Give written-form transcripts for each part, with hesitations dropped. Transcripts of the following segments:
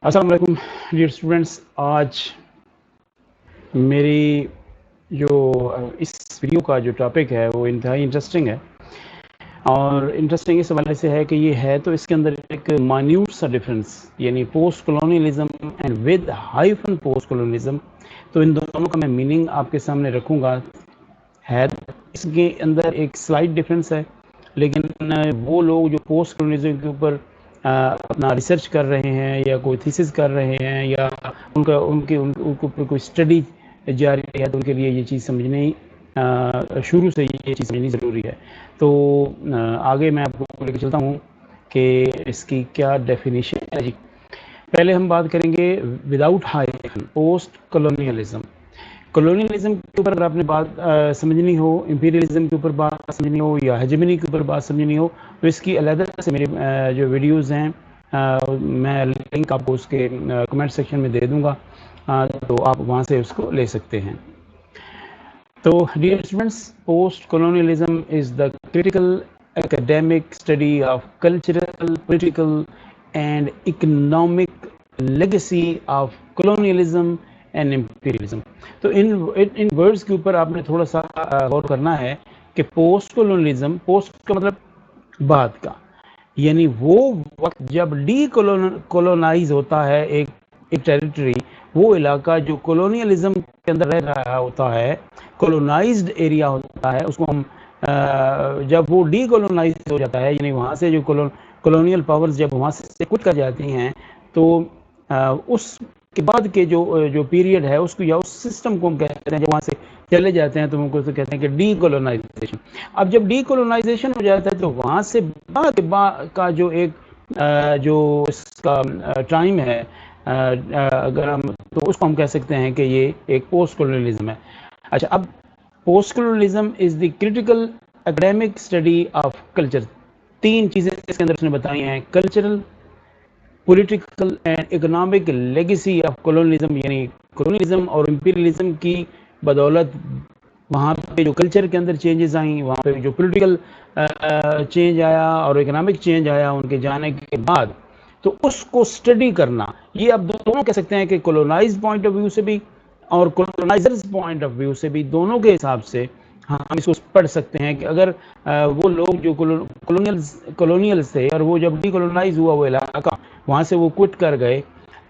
السلام علیکم dear students. آج میری جو اس ویڈیو کا جو ٹاپک ہے وہ انتہائی انٹرسٹنگ ہے، اور انٹرسٹنگ اس حوالے سے ہے کہ یہ ہے تو اس کے اندر ایک مائنیوٹ سا ڈفرینس، یعنی post colonialism and with hyphen post colonialism. تو ان دونوں کا میں میننگ آپ کے سامنے رکھوں گا. ہے اس کے اندر ایک سلائٹ ڈفرینس ہے، لیکن وہ لوگ جو پوسٹ کولونیلزم کے اوپر اپنا ریسرچ کر رہے ہیں یا کوئی تھیسس کر رہے ہیں یا ان کے اوپر کوئی اسٹڈی جاری ہے، تو ان کے لیے یہ چیز سمجھنے شروع سے یہ چیز سمجھنی ضروری ہے. تو آگے میں آپ کو لے کے چلتا ہوں کہ اس کی کیا ڈیفینیشن ہے. جی پہلے ہم بات کریں گے without hyphen post colonialism. Colonialism کے اوپر اگر آپ نے بات سمجھنی ہو، امپیریلزم کے اوپر بات سمجھنی ہو یا ہیجمنی کے اوپر بات سمجھنی ہو، تو اس کی علیحدہ سے میرے جو ویڈیوز ہیں میں لنک آپ کو اس کے کمنٹ سیکشن میں دے دوں گا، تو آپ وہاں سے اس کو لے سکتے ہیں. تو dear students, post colonialism is the critical academic study of cultural, political and economic legacy of colonialism and imperialism. تو ان ورڈز کے اوپر آپ نے تھوڑا سا غور کرنا ہے کہ پوسٹ کولونیلزم، پوسٹ کا مطلب بعد کا، یعنی وہ وقت جب ڈی کولونائز ہوتا ہے ایک ٹیریٹری، وہ علاقہ جو کولونیلزم کے اندر رہ رہا ہوتا ہے، کولونائزڈ ایریا ہوتا ہے، اس کو ہم جب وہ ڈی کولونائز ہو جاتا ہے، یعنی وہاں سے جو کولونیل پاورز جب وہاں سے کٹ کر جاتی ہیں، تو اس کے بعد کے جو پیریڈ ہے اس کو یا اس سسٹم کو ہم کہتے ہیں، جب وہاں سے چلے جاتے ہیں تو ہم کو کہتے ہیں کہ ڈی کولونائزیشن. اب جب ڈی کولونائزیشن ہو جاتا ہے تو وہاں سے بعد کا جو ایک جو اس کا ٹائم ہے، اگر ہم تو اس کو ہم کہہ سکتے ہیں کہ یہ ایک پوسٹ کولونیلزم ہے. اچھا، اب post colonialism is the critical academic study of culture. تین چیزیں اس کے اندر اس نے بتائی ہیں: cultural, political and economic legacy of colonialism. یعنی کولونیلزم اور امپیریلزم کی بدولت وہاں پہ جو کلچر کے اندر چینجز آئیں، وہاں پہ جو پولیٹیکل چینج آیا اور اکنامک چینج آیا ان کے جانے کے بعد، تو اس کو اسٹڈی کرنا. یہ اب دونوں کہہ سکتے ہیں کہ کولونائز پوائنٹ آف ویو سے بھی اور کولونائزرز پوائنٹ آف ویو سے بھی، دونوں کے حساب سے ہم اس کو پڑھ سکتے ہیں کہ اگر وہ لوگ جو کولونیلز تھے اور وہ جب ڈی کولونائز ہوا وہ علاقہ، وہاں سے وہ کوئٹ کر گئے،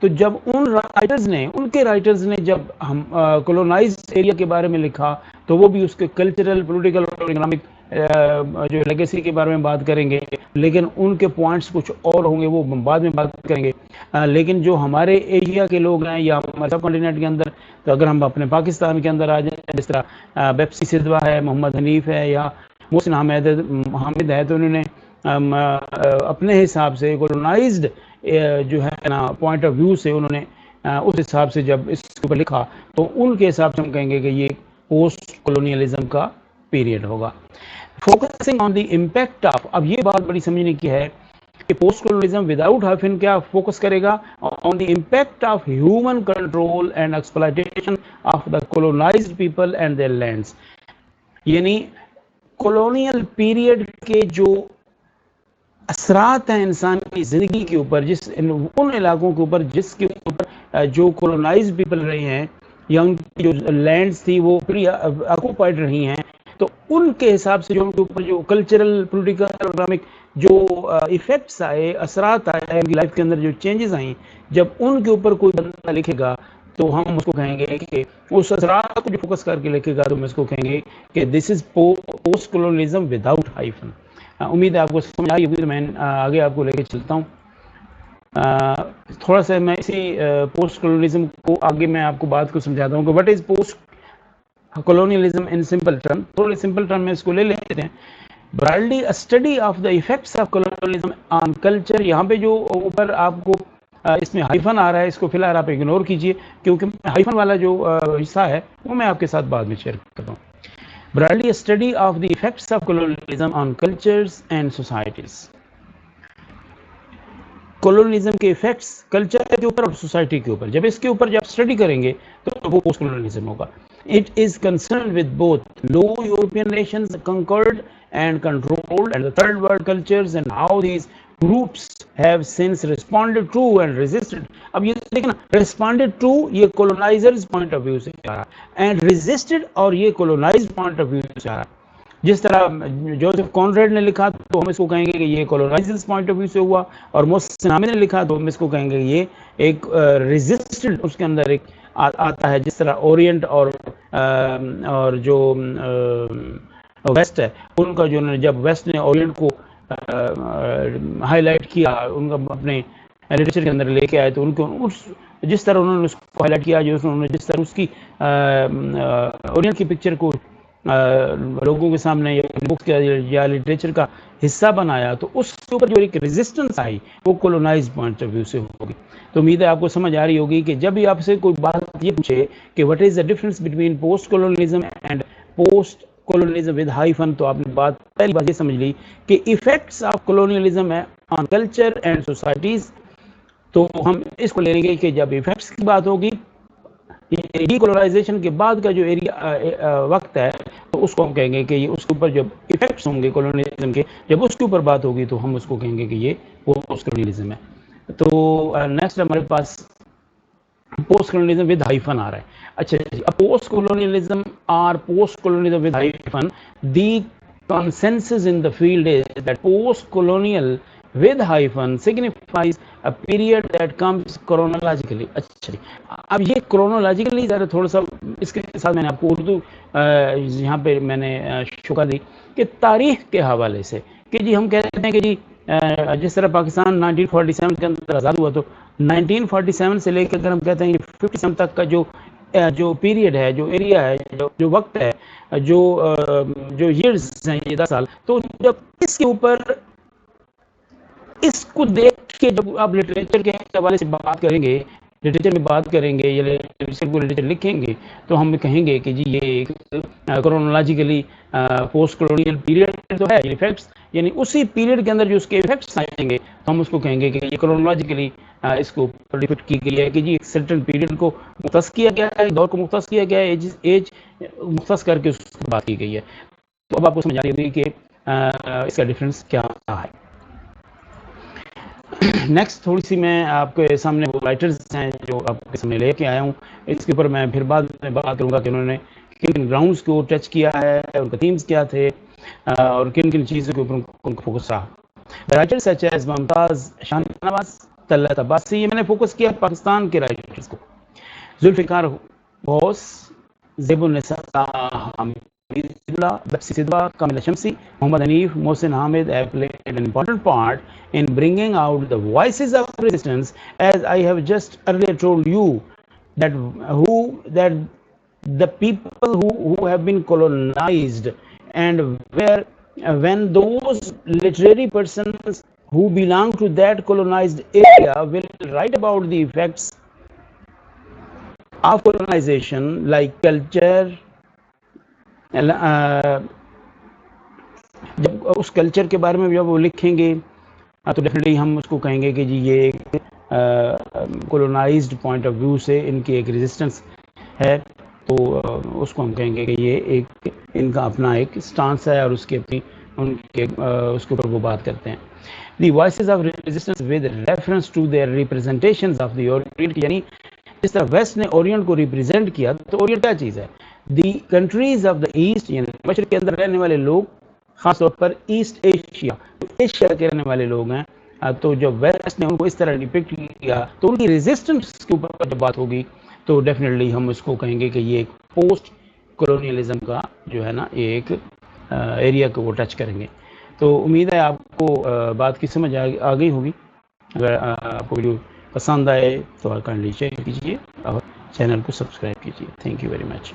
تو جب ان کے رائٹرز نے جب ہم کولونائز ایریا کے بارے میں لکھا، تو وہ بھی اس کے کلچرل، پولیٹیکل اور اکنامک جو لیگیسی کے بارے میں بات کریں گے، لیکن ان کے پوائنٹس کچھ اور ہوں گے، وہ بعد میں بات کریں گے. لیکن جو ہمارے ایشیا کے لوگ ہیں یا ہمارے سب کانٹیننٹ کے اندر، تو اگر ہم اپنے پاکستان کے اندر آ جائیں، جس طرح بیپسی سدوا ہے، محمد حنیف ہے یا محسن حامد ہے، تو انہوں نے اپنے حساب سے کولونائزڈ جو ہے نا پوائنٹ آف ویو سے انہوں نے اس حساب سے جب اس کے اوپر لکھا، تو ان کے حساب سے ہم کہیں گے کہ یہ پوسٹ کولونیلزم کا پیریڈ ہوگا. Focusing on the impact of, اب یہ بات بڑی سمجھنے کی ہے کہ پوسٹ کولونیلزم وداؤٹ ہائفن کیا فوکس کرے گا؟ On the impact of human control and exploitation of the colonized people and their lands. یعنی کولونیل پیریڈ کے جو اثرات ہیں انسان کی زندگی کے اوپر، ان علاقوں کے اوپر جس کے اوپر جو کولونائز پیپل رہے ہیں یا ان کی جو لینڈز تھی وہ آکوپائڈ رہی ہیں، تو ان کے حساب سے جو ان کے اوپر جو کلچرل، پولیٹیکل اور اکنامک جو ایفیکٹس آئے، اثرات آئے، ان کی لائف کے اندر جو چینجز آئیں، جب ان کے اوپر کوئی بندہ لکھے گا تو ہم اس کو کہیں گے کہ اس اثرات کو جو فوکس کر کے لکھے گا تو ہم اس کو کہیں گے کہ دس از پوسٹ کولونیلزم وداؤٹ ہائفن. امید ہے آپ کو سمجھ آئی ہوگی، تو میں آگے آپ کو لے کے چلتا ہوں. تھوڑا سا میں اسی پوسٹ کولونیلزم کو آگے میں آپ کو بات کو سمجھاتا ہوں کہ what is post colonialism in simple term. تھوڑے سمپل ٹرم میں اس کو لے لیتے ہیں. Broadly study of the effects of colonialism on culture. یہاں پہ جو اوپر آپ کو اس میں ہائفن آ رہا ہے، اس کو فی الحال آپ اگنور کیجئے، کیونکہ ہائفن والا جو حصہ ہے وہ میں آپ کے ساتھ بعد میں شیئر کرتا ہوں. Broadly, a study of the effects of colonialism on cultures and societies. Colonialism کے ایفیکٹس کلچر کے اوپر اور سوسائٹی کے اوپر، جب اس کے اوپر جب اسٹڈی کریں گے تو وہ پوسٹ کولونیلزم ہوگا. It is concerned with both low European nations conquered and controlled and the third world cultures and how these groups have since responded to and resisted. اب یہ دیکھیں نا, responded to یہ colonizers point of view سے آ رہا ہے, and resisted اور یہ colonized point of view سے آ رہا ہے. جس طرح جوزف کانریڈ نے لکھا تو ہم اس کو کہیں گے کہ یہ colonizers point of view سے ہوا, اور محسن حامد نے لکھا تو ہم اس کو کہیں گے کہ یہ ایک resisted اس کے اندر ایک آتا ہے. جس طرح اورینٹ اور جو ویسٹ ہے ان کا جو جب ویسٹ نے اورینٹ کو ہائی لائٹ کیا, ان کا اپنے لٹریچر کے اندر لے کے آئے, تو ان کو جس طرح انہوں نے اس کو ہائی لائٹ کیا, انہوں نے جس طرح اس کی اورینٹ کی پکچر کو لوگوں کے سامنے بکس یا لٹریچر کا حصہ بنایا, تو اس کے اوپر جو ایک ریزسٹنس آئی وہ کولونائز پوائنٹ آف ویو سے ہوگی. تو امید ہے آپ کو سمجھ آ رہی ہوگی کہ جب بھی آپ سے کوئی بات یہ پوچھے کہ what is the difference between post colonialism and post colonialism with hyphen, تو آپ نے پہلی بات یہ سمجھ لی کہ effects of colonialism on culture and societies. تو ہم اس کو لے لیں گے کہ جب effects کی بات ہوگی, ڈی کولونائزیشن کے بعد کا جو وقت ہے, تو اس کو ہم کہیں گے کہ یہ اس کے اوپر جب effects ہوں گے colonialism کے, جب اس کے اوپر بات ہوگی تو ہم اس کو کہیں گے کہ یہ post colonialism ہے. تو نیکسٹ ہمارے پاس پوسٹ کولونیلزم ود ہائفن آ رہا ہے. اچھا جی, پوسٹ کولونیلزم اور post colonialism with hyphen, the consensus in the field is that post-colonial with hyphen signifies a period that comes chronologically. اچھا جی, اب یہ chronologically ذرا تھوڑا سا اس کے ساتھ میں نے آپ کو اردو یہاں پہ میں نے شو کر دی کہ تاریخ کے حوالے سے, کہ جی ہم کہتے ہیں کہ جی جس طرح پاکستان 1947 کے اندر آزاد ہوا, تو 1947 سے لے کے اگر ہم کہتے ہیں 57 تک کا جو پیریڈ ہے, جو ایریا ہے, جو وقت ہے, جو ایئرز ہیں, یہ 10 سال, تو جب اس کے اوپر اس کو دیکھ کے جب آپ لٹریچر کے حوالے سے بات کریں گے, لٹریچر میں بات کریں گے یا لٹریچر لکھیں گے, تو ہم کہیں گے کہ جی یہ ایک کرونالوجیکلی پوسٹ کولونیل پیریڈ تو ہے, ایفیکٹس یعنی اسی پیریڈ کے اندر جو اس کے ایفیکٹس آئیں گے, تو ہم اس کو کہیں گے کہ یہ کرونالوجیکلی اس کو ڈپکٹ کی گئی ہے کہ جی ایک سرٹن پیریڈ کو مختص کیا گیا ہے, دور کو مختص کیا گیا ہے, ایج مختص کر کے اس کی بات کی گئی ہے. تو اب آپ کو سمجھ آ رہی ہوگی کہ اس کا ڈفرینس کیا ہے. نیکسٹ تھوڑی سی میں آپ کے سامنے وہ رائٹرز ہیں جو آپ کے سامنے لے کے آیا ہوں, اس کے اوپر میں پھر بعد میں بات کروں گا کہ انہوں نے کن کن گراؤنڈس کو ٹچ کیا ہے, ان کا تھیمز کیا تھے, اور کن کن چیزوں کے اوپر ان کا فوکس رہا. رائٹر سچ ایز ممتاز شاہنواز, طلعت عباسی, یہ میں نے فوکس کیا پاکستان کے رائٹرز کو. ذوالفقار غوث, زیب النساء حامد اللہ, بپسی صدوہ, کاملہ شمسی, محمد حنیف, محسن Hamid have played an important part in bringing out the voices of resistance, as I have just earlier told you that the people who have been colonized, and when those literary persons who belong to that colonized area will write about the effects of colonization, like culture, جب اس culture کے بارے میں جب وہ لکھیں گے, تو definitely ہم اس کو کہیں گے کہ جی یہ ایک کولونائزڈ پوائنٹ آف ویو سے ان کی ایک ریزسٹنس ہے, تو اس کو ہم کہیں گے کہ یہ ایک ان کا اپنا ایک سٹانس ہے, اور اس کے اپنی ان کے اس کے اوپر وہ بات کرتے ہیں. The voices of resistance with reference to their representations of the orient, یعنی جس طرح ویسٹ نے اورینٹ کو ریپرزینٹ کیا, تو اورینٹ کیا چیز ہے؟ The countries of the east, یعنی مشرق کے اندر رہنے والے لوگ, خاص طور پر ایسٹ ایشیا, ایشیا کے رہنے والے لوگ ہیں, تو جب ویسٹ نے ان کو اس طرح ڈپکٹ کیا, تو ان کی ریزسٹنس کے اوپر جب بات ہوگی, تو ڈیفینیٹلی ہم اس کو کہیں گے کہ یہ ایک پوسٹ کولونیلزم کا جو ہے نا یہ ایک ایریا کو وہ ٹچ کریں گے. تو امید ہے آپ کو بات کی سمجھ آ گئی ہوگی. اگر آپ کو ویڈیو پسند آئے تو کائنڈلی شیئر کیجیے اور چینل کو سبسکرائب کیجیے. Thank you very much.